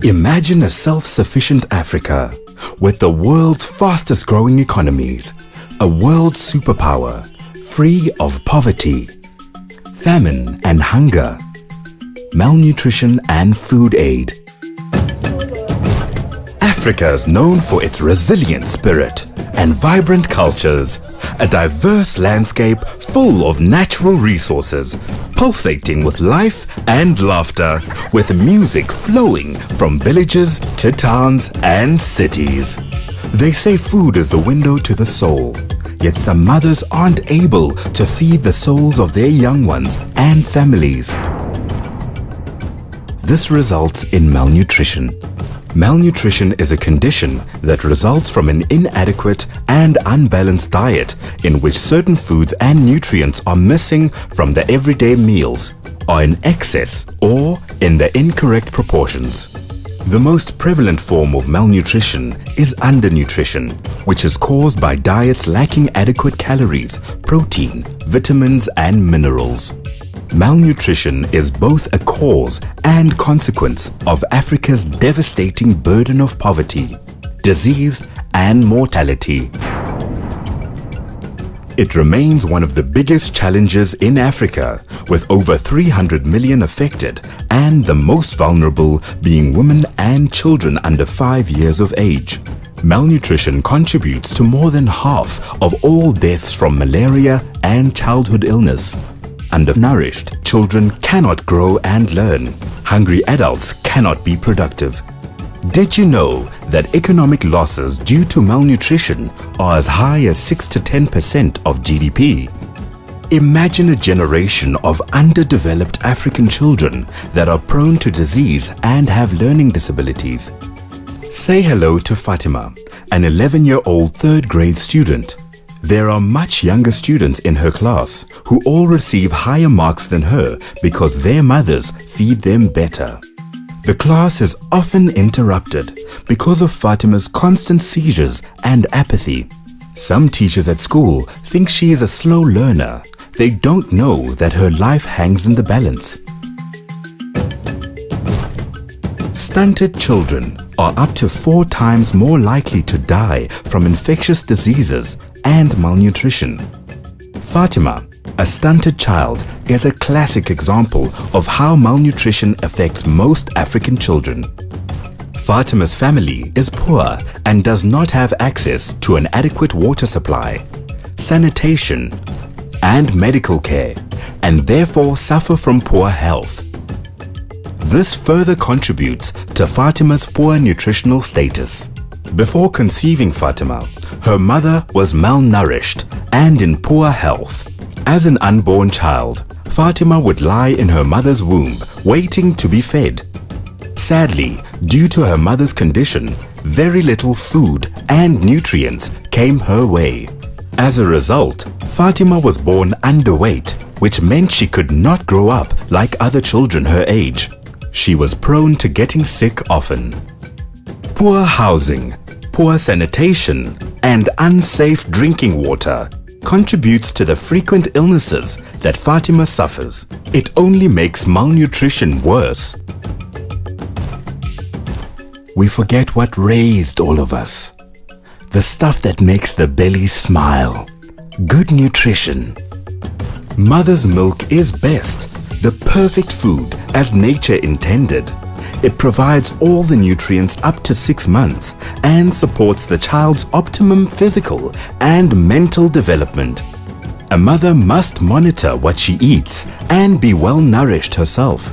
Imagine a self-sufficient Africa with the world's fastest growing economies, a world superpower, free of poverty, famine and hunger, malnutrition and food aid. Africa is known for its resilient spirit and vibrant cultures, a diverse landscape full of natural resources, pulsating with life and laughter, with music flowing from villages to towns and cities. They say food is the window to the soul, yet some mothers aren't able to feed the souls of their young ones and families. This results in malnutrition. Malnutrition is a condition that results from an inadequate and unbalanced diet in which certain foods and nutrients are missing from the everyday meals, are in excess or in the incorrect proportions. The most prevalent form of malnutrition is undernutrition, which is caused by diets lacking adequate calories, protein, vitamins and minerals. Malnutrition is both a cause and consequence of Africa's devastating burden of poverty, disease and mortality. It remains one of the biggest challenges in Africa, with over 300 million affected and the most vulnerable being women and children under 5 years of age. Malnutrition contributes to more than half of all deaths from malaria and childhood illness. Undernourished children cannot grow and learn. Hungry adults cannot be productive. Did you know that economic losses due to malnutrition are as high as 6 to 10% of GDP? Imagine a generation of underdeveloped African children that are prone to disease and have learning disabilities. Say hello to Fatima, an 11-year-old third grade student. There are much younger students in her class who all receive higher marks than her because their mothers feed them better. The class is often interrupted because of Fatima's constant seizures and apathy. Some teachers at school think she is a slow learner. They don't know that her life hangs in the balance. Stunted children are up to 4 times more likely to die from infectious diseases and malnutrition. Fatima, a stunted child, is a classic example of how malnutrition affects most African children. Fatima's family is poor and does not have access to an adequate water supply, sanitation, and medical care, and therefore suffer from poor health. This further contributes to Fatima's poor nutritional status. Before conceiving Fatima, her mother was malnourished and in poor health. As an unborn child, Fatima would lie in her mother's womb waiting to be fed. Sadly, due to her mother's condition, very little food and nutrients came her way. As a result, Fatima was born underweight, which meant she could not grow up like other children her age. She was prone to getting sick often. Poor housing, poor sanitation, and unsafe drinking water contributes to the frequent illnesses that Fatima suffers. It only makes malnutrition worse. We forget what raised all of us. The stuff that makes the belly smile. Good nutrition. Mother's milk is best, the perfect food as nature intended. It provides all the nutrients up to 6 months and supports the child's optimum physical and mental development. A mother must monitor what she eats and be well nourished herself.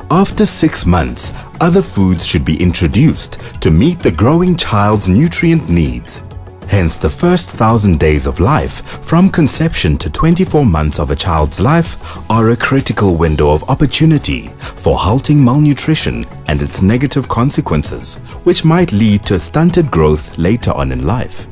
After 6 months, other foods should be introduced to meet the growing child's nutrient needs. Hence, the first 1,000 days of life, from conception to 24 months of a child's life, are a critical window of opportunity for halting malnutrition and its negative consequences, which might lead to stunted growth later on in life.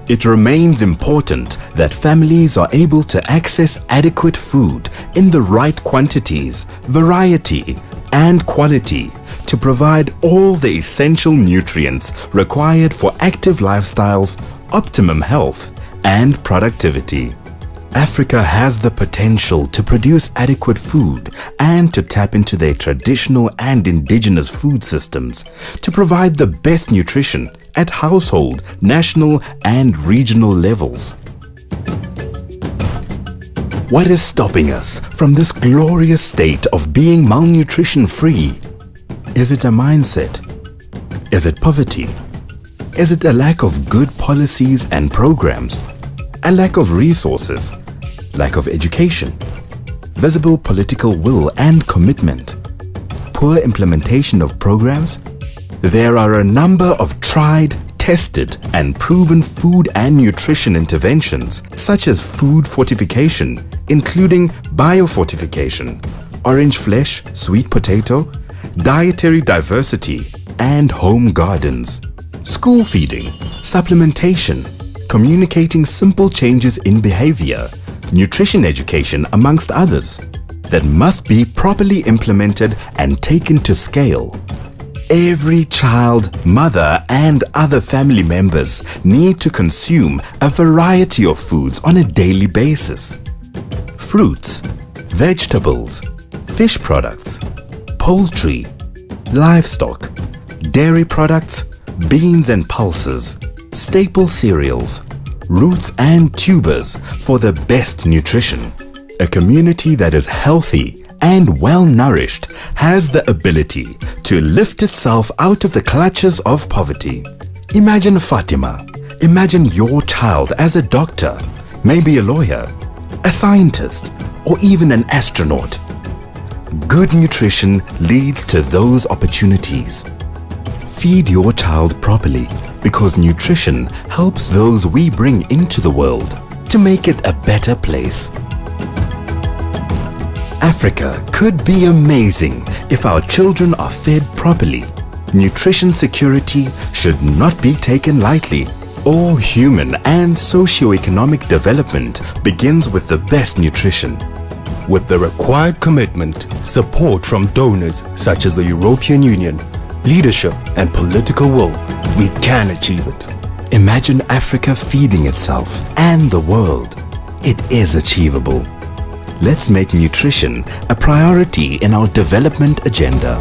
It remains important that families are able to access adequate food in the right quantities, variety, and quality to provide all the essential nutrients required for active lifestyles, optimum health, and productivity. Africa has the potential to produce adequate food and to tap into their traditional and indigenous food systems to provide the best nutrition at household, national and regional levels. What is stopping us from this glorious state of being malnutrition free? Is it a mindset? Is it poverty? Is it a lack of good policies and programs? A lack of resources? Lack of education? Visible political will and commitment? Poor implementation of programs? There are a number of tried, tested and proven food and nutrition interventions such as food fortification, including biofortification, orange flesh, sweet potato, dietary diversity and home gardens, school feeding, supplementation, communicating simple changes in behavior, nutrition education amongst others that must be properly implemented and taken to scale. Every child, mother and other family members need to consume a variety of foods on a daily basis. Fruits, vegetables, fish products, poultry, livestock, dairy products, beans and pulses, staple cereals, roots and tubers for the best nutrition. A community that is healthy and well-nourished has the ability to lift itself out of the clutches of poverty. Imagine Fatima. Imagine your child as a doctor, maybe a lawyer, a scientist, or even an astronaut. Good nutrition leads to those opportunities. Feed your child properly because nutrition helps those we bring into the world to make it a better place. Africa could be amazing if our children are fed properly. Nutrition security should not be taken lightly. All human and socio-economic development begins with the best nutrition. With the required commitment, support from donors such as the European Union, leadership and political will, we can achieve it. Imagine Africa feeding itself and the world. It is achievable. Let's make nutrition a priority in our development agenda.